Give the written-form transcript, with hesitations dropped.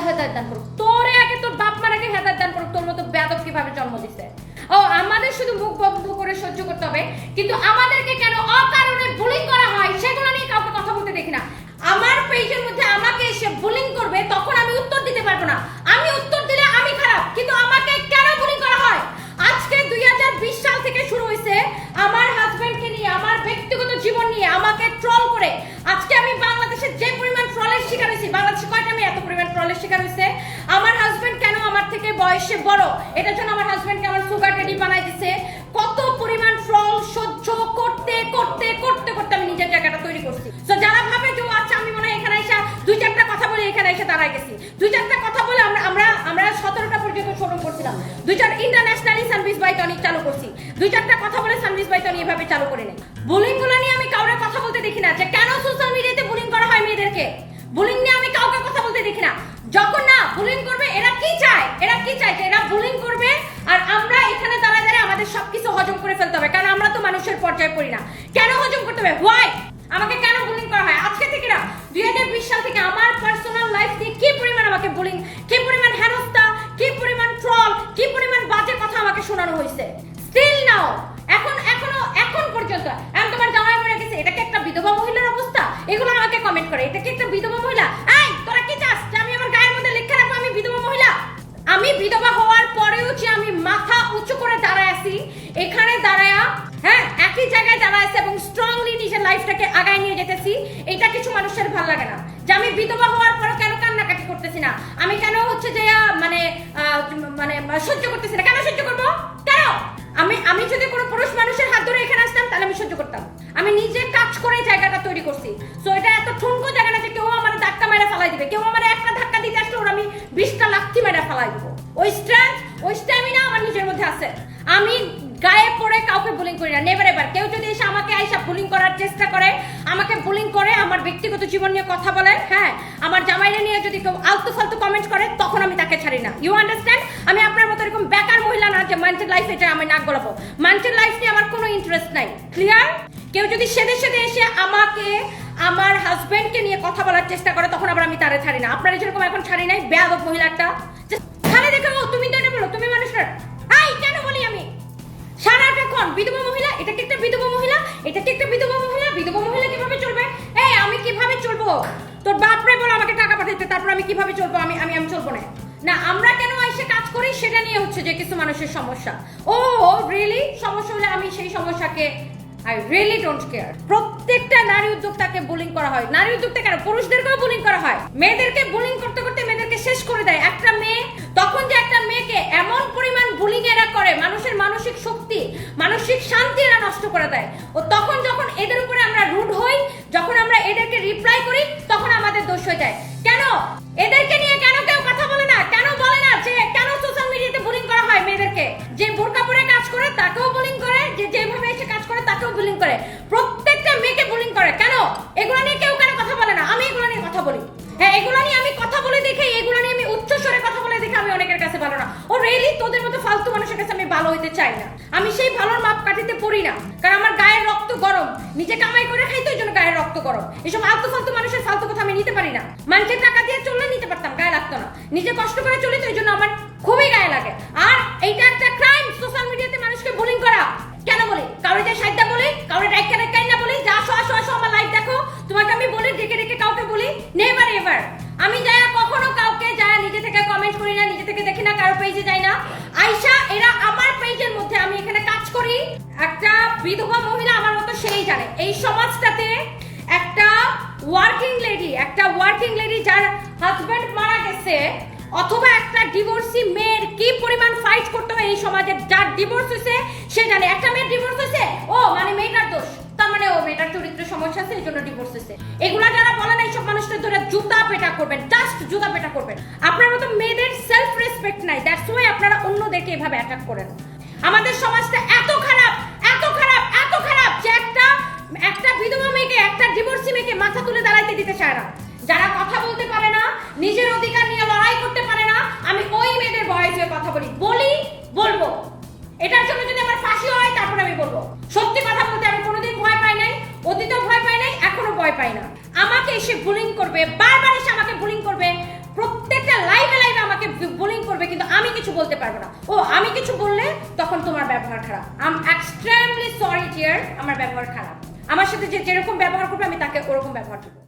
হেদায়েত দান করুক, তোরে আগে তোর বাপ মার আগে হেদায়েত দান করুক, তোর মতো বেয়াদব কিভাবে জন্ম দিছে। ও আমাদের শুধু মুখ বন্ধ করে সহ্য করতে হবে, কিন্তু আমাদেরকে কেন অকারণে বুলিং করা হয় সেগুলো নিয়ে কাউকে কথা বলতে দেখি না। আমার পেজের মধ্যে আমাকে এসে বুলিং করবে, তখন আমি উত্তর দিতে পারবো না। আমি উত্তর দিলে আমি খারাপ, কিন্তু আমাকে কেন বুলিং করা হয়? আজকে 2020 সাল থেকে শুরু হয়েছে আমার হাজবেন্ডকে নিয়ে, আমার ব্যক্তিগত জীবন নিয়ে আমাকে ট্রল করে। আজকে আমি বাংলাদেশে যে পরিমাণ ট্রলের শিকার হয়েছি, বাংলাদেশে কয়টা আমি এত পরিমাণ ট্রলের শিকার হয়েছে। আমার হাজবেন্ড কেন আমার থেকে বয়সে বড়, এটার জন্য আমার হাজবেন্ডকে আমার সুগার ড্যাডি বানাই দিছে। কত পরিমাণ ট্রল সহ্য করতে করতে করতে করতে আমি নিজের জায়গাটা তৈরি করছি। তো যারা ভাবে যে আচ্ছা আমি মনে হয় এখানে এসে দুই চারটা কথা বলে এখানে এসে দাঁড়াই গেছি, দুই চারটা কথা বলে আমরা 17টা পর্যন্ত শোরুম করছিলাম, দুই চার ইন্টারন্যাশনালি সানবিজ বাই টনিক চালু করছি, দুই চারটা কথা বলে সানবিজ বাই টনিক এভাবে চালু করে নেই। বুলিং গুলো নিয়ে আমি কাউরে কথা বলতে দেখি না, যে কেন সোশ্যাল মিডিয়াতে বুলিং করা হয় মেয়েদেরকে। বুলিং নিয়ে আমি কাউকে কথা বলতে দেখি না। যখন না বুলিং করবে, এরা কি চায় যে এরা বুলিং করবে আর আমরা এখানে দাঁড়ায় আমাদের সবকিছু হজম করে ফেলতে হবে, কারণ আমরা তো মানুষের পর্যায়ে পড়ি না। কেন হজম করতে হবে? হোয়াই আমাকে কেন বুলিং করা হয়? আজকে থেকে না 2020 সাল থেকে আমার পার্সোনাল লাইফ নিয়ে কি পরিমাণ আমাকে বুলিং, কি পরিমাণ হেনস্থা, কি পরিমাণ ট্রল, কি পরিমাণ বাজে কথা আমাকে শোনানো হয়েছে। স্টিল নাও এখন পর্যন্ত আমি তোমার জামাই মরে গেছে, এটা কি একটা বিধবা মহিলার অবস্থা? এগুলো আমাকে কমেন্ট করে, এটা কি একটা বিধবা মহিলা? এই তোরা কি চাস যে আমি আমার গায়ের মধ্যে লেখা রাখবো আমি বিধবা মহিলা? আমি বিধবা হওয়ার পরেও যে আমি মাথা উঁচু করে দাঁড়ায় আছি, এখানে দাঁড়ায়া হ্যাঁ একই জায়গায় দাঁড়ায় আছে এবং স্ট্রংলি নিজের লাইফটাকে আগায় নিয়ে যেতেছি, এটা কিছু মানুষের ভালো লাগে না। যে আমি বিধবা হওয়ার পরও কেন কান্নাকাটি করতেছি না, আমি কেন হচ্ছে যে মানে সহ্য করতেছি না। কেন সহ্য করবো? কেন? আমি যদি কোনো পুরুষ মানুষের হাত ধরে এখানে আসতাম তাহলে আমি সহ্য করতাম। আমি নিজে কাজ করে জায়গাটা তৈরি করছি। সো এটা এত ঠুনকো জায়গা না যে কেউ আমার ধাক্কা মেরে ফেলাই দিবে, কেউ আমার একটা ধাক্কা দিতে আসলে ওর আমি 20টা লাথি মেরে ফেলাই দিব। ওই স্ট্রেংথ, ওই স্ট্যামিনা আমার নিজের মধ্যে আছে। আমি গায়ে পড়ে কাউকে বুলিং করি না, নেভার এভার। কেউ যদি এসে আমাকে আইসা বুলিং করার চেষ্টা করে, আমাকে বুলিং করে, আমার ব্যক্তিগত জীবন নিয়ে কথা বলে, হ্যাঁ আমার জামাইরে নিয়ে যদি কেউ আলতু ফালতু কমেন্ট করে, তখন আমি তাকে ছাড়ি না। You understand? আমি আপনার মতো এরকম বেকার মহিলা না যে মানুষের লাইফে এটা আমি নাক গলাবো। মানুষের লাইফ নিয়ে আমার কোনো ইন্টারেস্ট নাই। ক্লিয়ার? কেউ যদি সেদে এসে আমাকে আমার হাজবেন্ডকে নিয়ে কথা বলার চেষ্টা করে, তখন আবার আমি তারে ছাড়ি না। আপনারা যেরকম এখন ছাড়ি নাই, বেয়াদব মহিলা একটা খালি দেখে ও তুমি তো এটা বলো, তুমি মানুষের আই কেন বলি আমি সারাটাক্ষণ বিধবা মহিলা, এটা কি একটা বিধবা মহিলা, এটা কি একটা বিধবা মহিলা, বিধবা মহিলা কিভাবে চলবে? এই আমি কিভাবে চলবো? তোর বাপরে বলো আমাকে টাকা পাঠাইতে, তারপর আমি কিভাবে চলবো? আমি চলবো না। না আমরা কেন এসে কাজ করি সেটা নিয়ে হচ্ছে যে কিছু মানুষের সমস্যা। ও রিয়েলি সমস্যা হলে আমি সেই সমস্যাকে I really don't care. প্রত্যেকটা নারী উদ্যোক্তাকে বুলিং করা হয়। নারী উদ্যোক্তা কেন, পুরুষদেরকেও বুলিং করা হয়। মেয়েদেরকে বুলিং করতে করতে মেয়েদেরকে শেষ করে দেয়। একটা মেয়ে তখন যে একটা মেয়েকে এমন পরিমাণ বুলিং এরা করে, মানুষের মানসিক শক্তি, মানসিক শান্তি এরা নষ্ট করে দেয়। ও তখন যখন এদের উপরে আমরা রুড হই, যখন আমরা এদেরকে রিপ্লাই করি, তখন আমাদের দোষ হয়ে যায়। কেন এদেরকে নিয়ে কেন কেউ কথা বলে না? কেন বলে না যে কেন সোশ্যাল মিডিয়াতে বুলিং করা হয় মেয়েদেরকে? যে বোরকা পরে কাজ করে তাকেও বুলিং করে, যে যেভাবে এসে কাজ করে তাকেও বুলিং করে, প্রত্যেকটা মেয়েকে বুলিং করে। কেন এগুলো নিয়ে কেউ কেন কথা বলে না? আমি এগুলো নিয়ে কথা বলি। হ্যাঁ এগুলো নিয়ে আমি কথা বলে দেখে, এগুলো নিয়ে আমি উচ্চ স্বরে কথা বলে দেখে আমি অনেকের কাছে ভালো না। ও রিয়েলি তোদের মতো ফালতু মানুষের কাছে আমি ভালো হইতে চাই না। আমি সেই ভালোর মাপ কাটিতে পড়ি না, কারণ আমার গায়ের রক্ত গরম। নিজে কামাই করে খাই তো এই জন্য গায়ের রক্ত গরম। এসব আলতু ফালতু মানুষের ফালতু কথা আমি নিতে পারি না। মানুষের টাকা দিয়ে চললে নিতে পারতাম, গায়ে লাগতো না। নিজে কষ্ট করে চলি তো এই জন্য আমার খুবই গায়ে লাগে। আর এইটা একটা ক্রাইম সোশ্যাল মিডিয়াতে মানুষকে বুলিং করা। কেন বলি? কাউরে যে সাইডটা বলি, কাউরে ডাইকা না বলি যে আসো আমার লাইভ দেখো, তোমাকে আমি বলি ডেকে কাউকে বলি? Never ever. আমি কখনো কাউকে নিজে থেকে কমেন্ট করি না, নিজে থেকে দেখি না, কারো পেজে যাই না। আয়শা এরা আমার পেজের মধ্যে, আমি এখানে কাজ করি, একটা বিধবা মহিলা আমার মতো সেই জানে এই সমাজটাতে একটা ওয়ার্কিং লেডি যার হাজবেন্ড মারা গেছে, অথবা একটা ডিভোর্সি মেয়ের কি পরিমাণ ফাইট করতে হয় এই সমাজে। যার ডিভোর্স হয়েছে সে জানে। একটা মেয়ের ডিভোর্স হয়েছে, ও মানে মেয়েটার দোষ, তার মানে ও মেয়েটার চরিত্রের সমস্যা আছে, এই জন্য ডিভোর্স হয়েছে। এগুলা যারা বলেন এইসব মানুষদের ধরে জুতা পেটা করবেন, জাস্ট জুতা পেটা করবেন। আপনার মতো মেয়েদের সেলফ রেসপেক্ট নাই, দ্যাটস ওয়াই আপনারা অন্যদেরকে এভাবে অ্যাটাক করেন। আমাদের সমাজটা এত খারাপ যে একটা বিধবা মেয়েকে, একটা ডিভোর্সি মেয়েকে মাথা তুলে দাঁড়াইতে দিতে চায় না। যারা কথা বলতে পারে না, নিজের অধিকার নিয়ে লড়াই করতে পারে না, আমি ওই মেয়েদের ভয়েস হয়ে কথা বলবো। এটার জন্য যদি আমার ফাঁসি হয় তারপর আমি বলবো। সত্যি কথা বলতে আমি কোনোদিন ভয় পাই নাই, অতীতেও ভয় পাই নাই, এখনো ভয় পাই না। আমাকে এসে বুলিং করবে, বারবার এসে আমাকে বুলিং করবে, প্রত্যেকটা লাইভ কিছু বলতে পারবো না। ও আমি কিছু বললে তখন তোমার ব্যবহার খারাপ। I am extremely sorry dear, আমার ব্যবহার খারাপ। আমার সাথে যে যেরকম ব্যবহার করবে আমি তাকে ওরকম ব্যবহার করবো।